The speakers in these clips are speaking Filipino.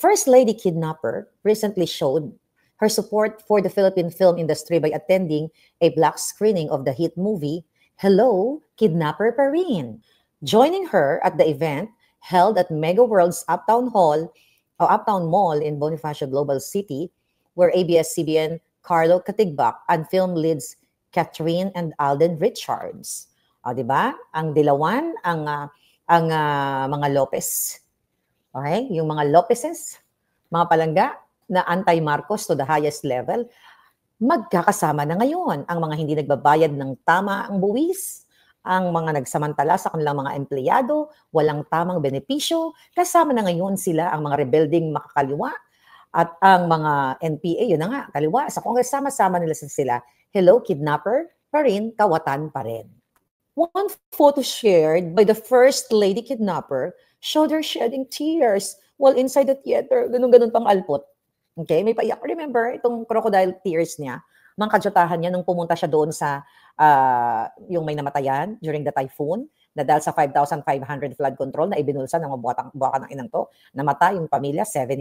First Lady Kidnapper recently showed her support for the Philippine film industry by attending a black screening of the hit movie, Hello, Kidnapper pa rin. Joining her at the event held at Mega World's Uptown Mall in Bonifacio Global City, where ABS-CBN Carlo Katigbak and film leads Catherine and Alden Richards. O, di ba? Ang dilawan, ang mga Lopez. Okay? Yung mga Lopezes, mga palangga na anti-Marcos to the highest level, magkakasama na ngayon. Ang mga hindi nagbabayad ng tama ang buwis, ang mga nagsamantala sa kanilang mga empleyado, walang tamang benepisyo, kasama na ngayon sila ang mga rebelding makakaliwa at ang mga NPA, yun na nga, kaliwa, sa Congress, sama-sama nila sila. Hello, kidnapper pa rin, kawatan pa rin. One photo shared by the First Lady Kidnapper showed her shedding tears while inside the theater. Ganun-ganun pang alpot. Okay, may paiyak. Remember, itong crocodile tears niya, mga kadyatahan niya nung pumunta siya doon sa yung may namatayan during the typhoon, na dahil sa 5,500 flood control na ibinulsa ng mga buwakan ng inang to, namatay yung pamilya, 7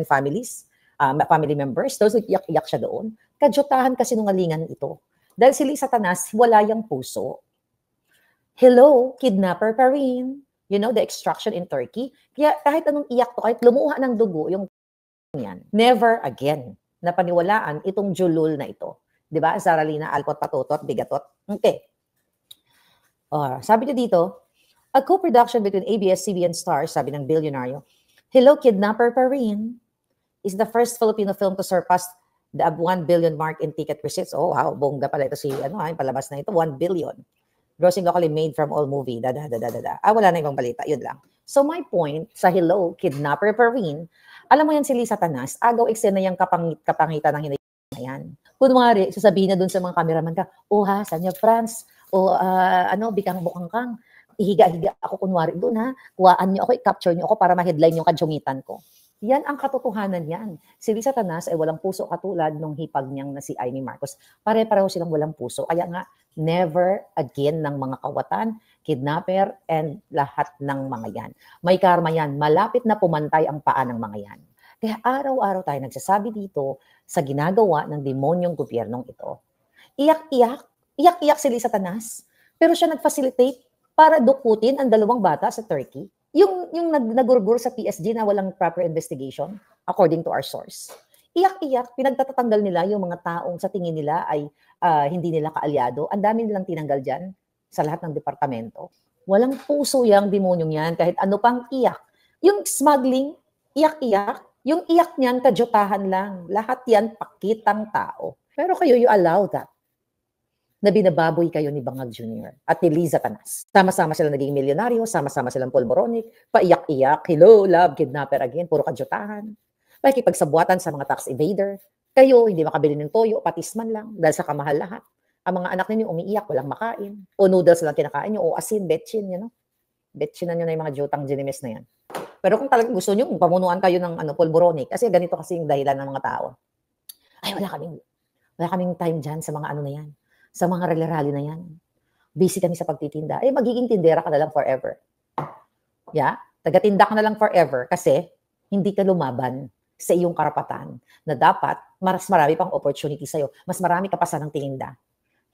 families, family members. Tapos iyak-iyak siya doon. Kadyatahan kasi nungalingan ito. Dahil si Lisa Tanas, wala yung puso. Hello, kidnapper pa rin. You know, the extraction in Turkey. Kaya kahit anong iyak to, kahit lumuha ng dugo, yung yan, never again na paniwalaan itong julul na ito. Diba? Zaralina, alpot, patutot, bigatot. Okay. Sabi niya dito, a co-production between ABS-CBN stars, sabi ng bilyonaryo, Hello, Kidnapper pa rin is the first Filipino film to surpass the 1 billion mark in ticket receipts. Oh, wow, bongga pala ito si, palabas na ito, 1 billion. Grossing locally made from all movie, wala na ibang balita, yun lang. So my point sa Hello, Kidnapper pa rin, alam mo yan si Lisa Tanas, agaw eksena yung kapangitan ng hinayang na yan. Kunwari, sasabihin na dun sa mga cameraman ka, saan niya, France? Bikang-bukang-kang, ihiga-higa ako kunwari doon ha, kuhaan niyo ako, i-capture niyo ako para ma-headline yung kadjungitan ko. Yan ang katotohanan yan. Si Lisa Tanas ay walang puso katulad nung hipag niyang na si Amy Marcos. Pare-pareho silang walang puso. Kaya nga, never again ng mga kawatan, kidnapper, and lahat ng mga yan. May karma yan. Malapit na pumantay ang paa ng mga yan. Kaya araw-araw tayo nagsasabi dito sa ginagawa ng demonyong gobyernong ito. Iyak-iyak si Lisa Tanas, pero siya nag-facilitate para dukutin ang 2 bata sa Turkey. Yung nagurgur sa PSG na walang proper investigation, according to our source. Iyak-iyak, pinagtatatanggal nila yung mga taong sa tingin nila ay hindi nila kaalyado. Ang dami nilang tinanggal dyan sa lahat ng departamento. Walang puso yung demonyong yan, kahit ano pang iyak. Yung smuggling, iyak-iyak. Yung iyak niyan, kadyotahan lang. Lahat yan, pakitang tao. Pero kayo, you allow that. Na binababoy kayo ni Bangag Jr. at ni Liza Tanas. Sama-sama silang naging milyonaryo, sama-sama silang polboronic, paiyak-iyak, hello, love, kidnapper again, puro kadyotahan. Pakikipagsabuatan sa mga tax evader. Kayo, hindi makabili ng toyo, patis man lang, dahil sa kamahal lahat. Ang mga anak ninyo umiiyak, walang makain. O noodles lang kinakain nyo, o asin, betchin, Betchinan nyo na yung mga jotang ginimes na yan. Pero kung talagang gusto nyo, pamunuan kayo ng polboronic, kasi ganito kasi yung dahilan ng mga tao. Ay, wala kaming time dyan sa mga na yan. Sa mga rally na yan. Busy kami sa pagtitinda. Magiging tindera ka na lang forever. Yeah? Tagatinda ka na lang forever kasi hindi ka lumaban sa iyong karapatan na dapat mas marami pang opportunity sa'yo. Mas marami ka pa sanang tininda.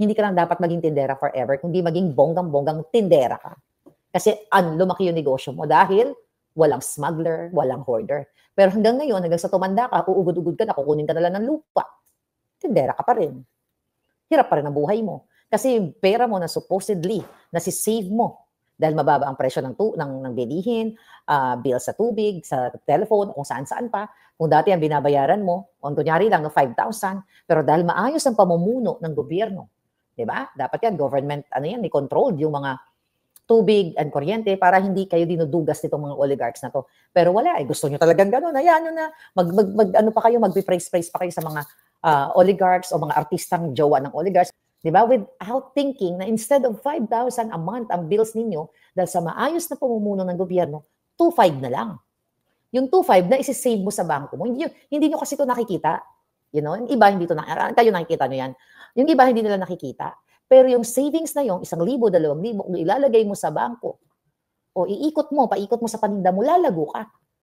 Hindi ka lang dapat maging tindera forever, kundi maging bonggang-bonggang tindera ka. Kasi lumaki yung negosyo mo dahil walang smuggler, walang hoarder. Pero hanggang ngayon, hanggang sa tumanda ka, uugod-ugod ka na, kukunin ka na lang ng lupa. Tindera ka pa rin. Hirap pa rin ang buhay mo. Kasi yung pera mo na supposedly, nasi-save mo dahil mababa ang presyo ng bilihin, bill sa tubig, sa telephone, kung saan-saan pa. Kung dati ang binabayaran mo, kunyari lang no 5,000, pero dahil maayos ang pamumuno ng gobyerno, di ba? Dapat yan, government, may control yung mga tubig and kuryente para hindi kayo dinudugas nitong mga oligarchs na to. Pero wala, gusto nyo talagang gano'n. Ayan nyo na, magbe-praise pa kayo sa mga oligarchs o mga artistang jowa ng oligarchs. Diba? Without thinking na instead of 5,000 a month ang bills ninyo, dahil sa maayos na pamumuno ng gobyerno, 2,500 na lang. Yung 2,500 na isi-save mo sa bangko mo. Hindi nyo kasi ito nakikita. Yung iba, hindi ito kayo nakikita nyo yan. Yung iba, hindi nila nakikita. Pero yung savings na yung 1,000, 2,000, kung ilalagay mo sa bangko, o paikot mo sa paninda mo, lalago ka.